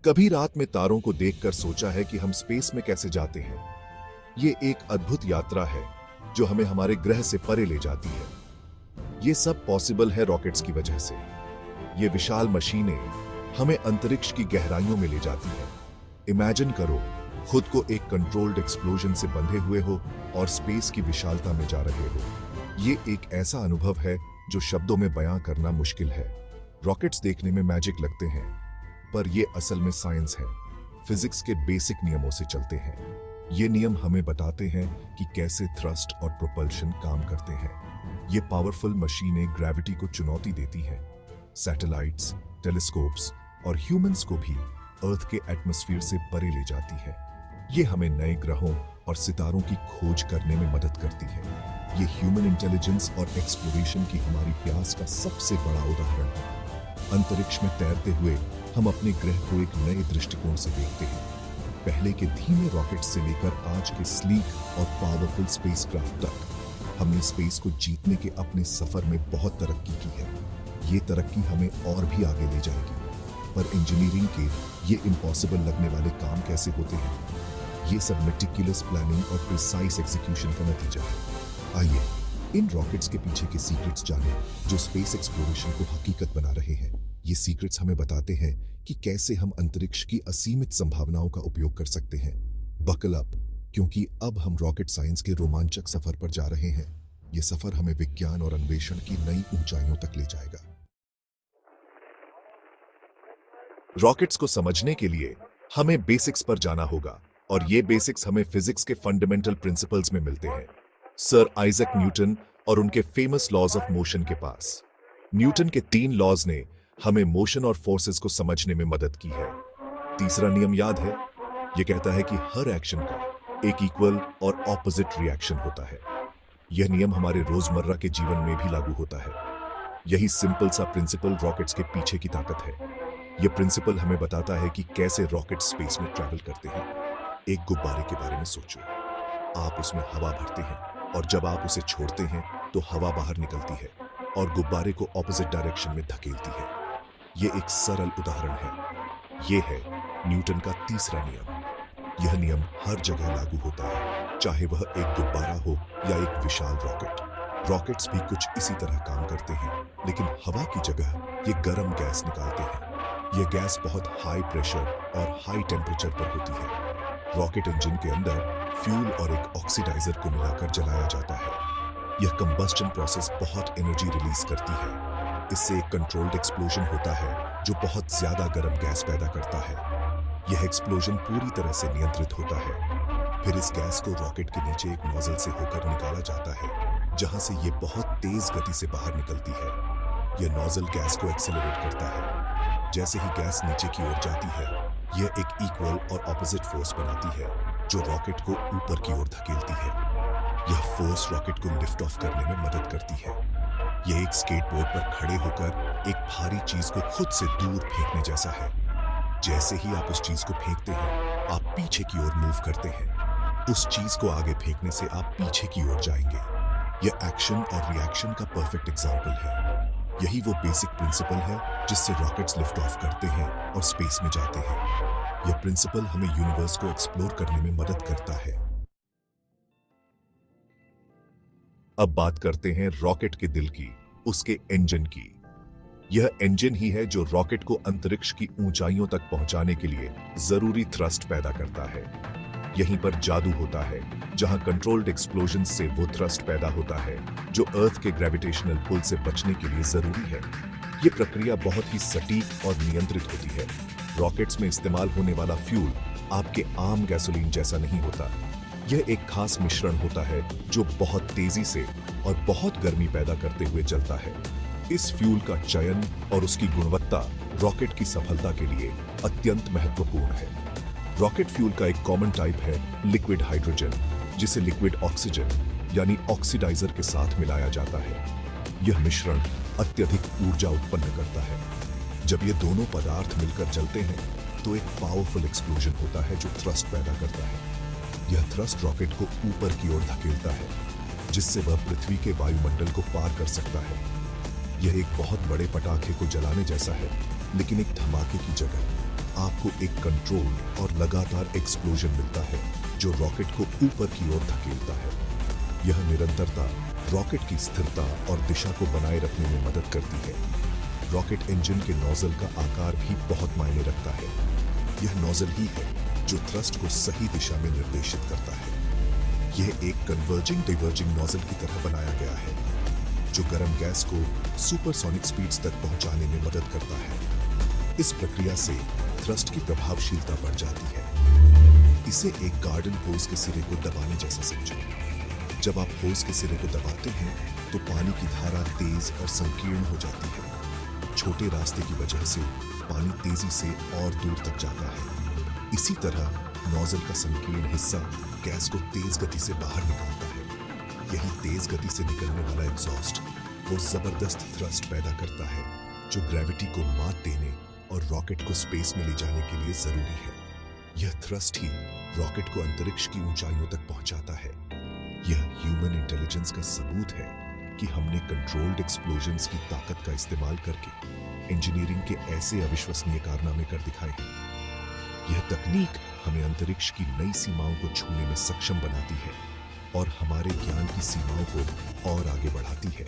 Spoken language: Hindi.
कभी रात में तारों को देखकर सोचा है कि हम स्पेस में कैसे जाते हैं? ये एक अद्भुत यात्रा है जो हमें हमारे ग्रह से परे ले जाती है। ये सब पॉसिबल है रॉकेट्स की वजह से। ये विशाल मशीनें हमें अंतरिक्ष की गहराइयों में ले जाती है। इमेजिन करो, खुद को एक कंट्रोल्ड एक्सप्लोजन से बंधे हुए हो और स्पेस की विशालता में जा रहे हो। ये एक ऐसा अनुभव है जो शब्दों में बयां करना मुश्किल है। रॉकेट्स देखने में मैजिक लगते हैं, पर ये असल में साइंस है। फिजिक्स के बेसिक नियमों से चलते हैं। ये नियम हमें बताते हैं कि कैसे थ्रस्ट और प्रोपल्शन काम करते हैं। ये पावरफुल मशीनें ग्रेविटी को चुनौती देती हैं। सैटेलाइट्स, टेलीस्कोप्स और ह्यूमंस को भी अर्थ के एटमॉस्फेयर से परे ले जाती है। ये हमें नए ग्रहों और सितारों की खोज करने में मदद करती है। ये ह्यूमन इंटेलिजेंस और एक्सप्लोरेशन की हमारी प्यास का सबसे बड़ा उदाहरण है। अंतरिक्ष में तैरते हुए हम अपने ग्रह को एक नए दृष्टिकोण से देखते हैं। पहले के धीमे रॉकेट से लेकर आज के स्लीक और पावरफुल स्पेसक्राफ्ट तक हमने स्पेस को जीतने के अपने सफर में बहुत तरक्की की है। ये तरक्की हमें और भी आगे ले जाएगी। पर इंजीनियरिंग के ये इम्पॉसिबल लगने वाले काम कैसे होते हैं? ये सब मेटिकुलस प्लानिंग और प्रिसाइज एग्जीक्यूशन का नतीजा है। आइए इन रॉकेट्स के पीछे के सीक्रेट्स जानें जो स्पेस एक्सप्लोरेशन को हकीकत बना रहे हैं। ये सीक्रेट्स हमें बताते हैं कि कैसे हम अंतरिक्ष की असीमित संभावनाओं का उपयोग कर सकते हैं। बकल अप, क्योंकि अब हम रॉकेट साइंस के रोमांचक सफर पर जा रहे हैं। ये सफर हमें विज्ञान और अन्वेषण की नई ऊंचाइयों तक ले जाएगा। रॉकेट्स को समझने के लिए हमें बेसिक्स पर जाना होगा, और ये बेसिक्स हमें फिजिक्स के फंडामेंटल प्रिंसिपल्स में मिलते हैं। सर आइजैक न्यूटन और उनके फेमस लॉज ऑफ मोशन के पास। न्यूटन के 3 लॉज ने हमें मोशन और फोर्सेस को समझने में मदद की है। तीसरा नियम याद है? यह कहता है कि हर एक्शन का एक इक्वल और ऑपोजिट रिएक्शन होता है। यह नियम हमारे रोजमर्रा के जीवन में भी लागू होता है। यही सिंपल सा प्रिंसिपल रॉकेट्स के पीछे की ताकत है। यह प्रिंसिपल हमें बताता है कि कैसे रॉकेट स्पेस में ट्रैवल करते हैं। एक गुब्बारे के बारे में सोचो। आप उसमें हवा भरते हैं और जब आप उसे छोड़ते हैं तो हवा बाहर निकलती है और गुब्बारे को ऑपोजिट डायरेक्शन में धकेलती है। यह एक सरल उदाहरण है। यह है न्यूटन का तीसरा नियम। यह नियम हर जगह लागू होता है, चाहे वह एक गुब्बारा हो या एक विशाल रॉकेट। रॉकेट्स भी कुछ इसी तरह काम करते हैं, लेकिन हवा की जगह ये गर्म गैस निकालते हैं। यह गैस बहुत हाई प्रेशर और हाई टेम्परेचर पर होती है। रॉकेट इंजन के अंदर फ्यूल और एक ऑक्सीडाइजर को मिलाकर जलाया जाता है। यह कंबस्टन प्रोसेस बहुत एनर्जी रिलीज करती है। इससे एक कंट्रोल्ड एक्सप्लोजन होता है जो बहुत ज्यादा गर्म गैस पैदा करता है। यह एक्सप्लोजन पूरी तरह से नियंत्रित होता है। फिर इस गैस को रॉकेट के नीचे एक नोजल से होकर निकाला जाता है, जहां से यह बहुत तेज गति से बाहर निकलती है। यह नोजल गैस को एक्सेलरेट करता है। जैसे ही गैस नीचे की ओर जाती है, यह एक इक्वल और ऑपोजिट फोर्स बनाती है जो रॉकेट को ऊपर की ओर धकेलती है। यह फोर्स रॉकेट को लिफ्ट ऑफ करने में मदद करती है। यह एक स्केटबोर्ड पर खड़े होकर एक भारी चीज को खुद से दूर फेंकने जैसा है। जैसे ही आप उस चीज को फेंकते हैं, आप पीछे की ओर मूव करते हैं। उस चीज को आगे फेंकने से आप पीछे की ओर जाएंगे। यह एक्शन और रिएक्शन का परफेक्ट एग्जाम्पल है। यही वो बेसिक प्रिंसिपल है जिससे रॉकेट्स लिफ्ट ऑफ करते हैं और स्पेस में जाते हैं। यह प्रिंसिपल हमें यूनिवर्स को एक्सप्लोर करने में मदद करता है। अब बात करते हैं रॉकेट के दिल की, उसके इंजन की। यह इंजन ही है जो रॉकेट को अंतरिक्ष की ऊंचाइयों तक पहुंचाने के लिए जरूरी थ्रस्ट पैदा करता है। यहीं पर जादू होता है, जहां कंट्रोल्ड एक्सप्लोजन से वो थ्रस्ट पैदा होता है जो अर्थ के ग्रेविटेशनल पुल से बचने के लिए जरूरी है। ये प्रक्रिया बहुत ही सटीक और नियंत्रित होती है। रॉकेट्स में इस्तेमाल होने वाला फ्यूल आपके आम गैसोलीन जैसा नहीं होता। यह एक खास मिश्रण होता है जो बहुत तेजी से और बहुत गर्मी पैदा करते हुए जलता है। इस फ्यूल का चयन और उसकी गुणवत्ता रॉकेट की सफलता के लिए अत्यंत महत्वपूर्ण है। रॉकेट फ्यूल का एक कॉमन टाइप है लिक्विड हाइड्रोजन, जिसे लिक्विड ऑक्सीजन यानी ऑक्सीडाइजर के साथ मिलाया जाता है। यह मिश्रण अत्यधिक ऊर्जा उत्पन्न करता है। जब ये दोनों पदार्थ मिलकर चलते हैं तो एक पावरफुल एक्सप्लोजन होता है जो थ्रस्ट पैदा करता है। यह थ्रस्ट रॉकेट को ऊपर की ओर धकेलता है, जिससे वह पृथ्वी के वायुमंडल को पार कर सकता है। यह एक बहुत बड़े पटाखे को जलाने जैसा है, लेकिन एक धमाके की जगह आपको एक कंट्रोल और लगातार एक्सप्लोजन मिलता है जो रॉकेट को ऊपर की ओर धकेलता है। यह निरंतरता रॉकेट की स्थिरता और दिशा को बनाए रखने में मदद करती है। रॉकेट इंजन के नोजल का आकार भी बहुत मायने रखता है। यह नोजल ही है जो थ्रस्ट को सही दिशा में निर्देशित करता है। यह एक कन्वर्जिंग डाइवर्जिंग नोजल की तरह बनाया गया है जो गर्म गैस को सुपरसोनिक स्पीड्स तक पहुंचाने में मदद करता है। इस प्रक्रिया से थ्रस्ट की प्रभावशीलता बढ़ जाती है। इसे एक गार्डन होज के सिरे को दबाने जैसा समझो। जब आप होज के सिरे को दबाते हैं तो पानी की धारा तेज और संकीर्ण हो जाती है। छोटे रास्ते की वजह से पानी तेजी से और दूर तक जाता है। इसी तरह नोजल का संकीर्ण हिस्सा गैस को तेज गति से बाहर निकालता है। यही तेज गति से निकलने वाला एग्जॉस्ट वो जबरदस्त थ्रस्ट पैदा करता है जो ग्रेविटी को मात देने और रॉकेट को स्पेस में ले जाने के लिए जरूरी है। यह थ्रस्ट ही रॉकेट को अंतरिक्ष की ऊंचाइयों तक पहुंचाता है। यह ह्यूमन इंटेलिजेंस का सबूत है कि हमने कंट्रोल्ड एक्सप्लोजन्स की ताकत का इस्तेमाल करके इंजीनियरिंग के ऐसे अविश्वसनीय कारनामे कर दिखाए हैं। यह तकनीक हमें अंतरिक्ष की नई सीमाओं को छूने में सक्षम बनाती है और हमारे ज्ञान की सीमाओं को और आगे बढ़ाती है।